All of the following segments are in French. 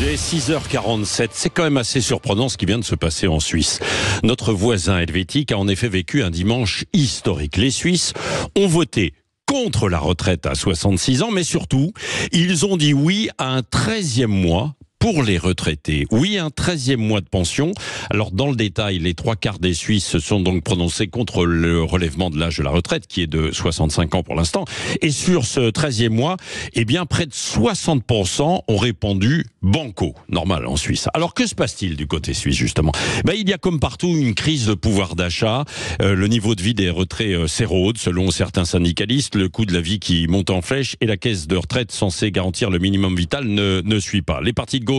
Il est 6h47, c'est quand même assez surprenant ce qui vient de se passer en Suisse. Notre voisin helvétique a en effet vécu un dimanche historique. Les Suisses ont voté contre la retraite à 66 ans, mais surtout, ils ont dit oui à un 13e mois pour les retraités. Oui, un 13e mois de pension. Alors, dans le détail, les 3/4 des Suisses se sont donc prononcés contre le relèvement de l'âge de la retraite, qui est de 65 ans pour l'instant. Et sur ce 13e mois, eh bien, près de 60% ont répondu banco. Normal en Suisse. Alors, que se passe-t-il du côté suisse, justement? Il y a comme partout une crise de pouvoir d'achat. Le niveau de vie des retraités s'érode, selon certains syndicalistes. Le coût de la vie qui monte en flèche et la caisse de retraite censée garantir le minimum vital ne suit pas. Les partis de gauche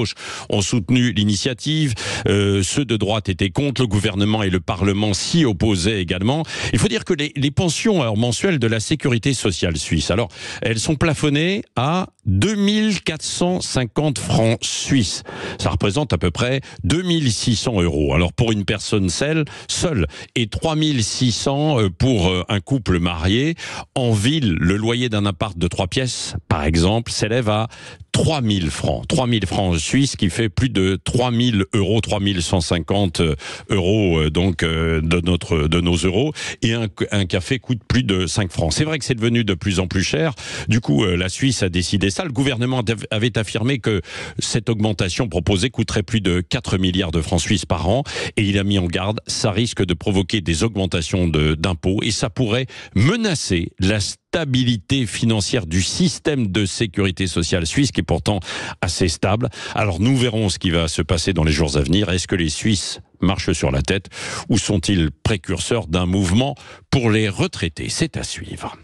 ont soutenu l'initiative. Ceux de droite étaient contre. Le gouvernement et le Parlement s'y opposaient également. Il faut dire que les pensions mensuelles de la sécurité sociale suisse, alors, elles sont plafonnées à 2450 francs suisses. Ça représente à peu près 2600 €. Alors, pour une personne seule et 3600 pour un couple marié. En ville, le loyer d'un appart de 3 pièces, par exemple, s'élève à 3000 francs. 3000 francs suisses, qui fait plus de 3000 €, 3150 € de nos euros. Et un café coûte plus de 5 francs. C'est vrai que c'est devenu de plus en plus cher. Du coup, la Suisse a décidé ça. Le gouvernement avait affirmé que cette augmentation proposée coûterait plus de 4 milliards de francs suisses par an. Et il a mis en garde, ça risque de provoquer des augmentations d'impôts et ça pourrait menacer la stabilité financière du système de sécurité sociale suisse, qui est pourtant assez stable. Alors nous verrons ce qui va se passer dans les jours à venir. Est-ce que les Suisses marchent sur la tête ou sont-ils précurseurs d'un mouvement pour les retraités? C'est à suivre.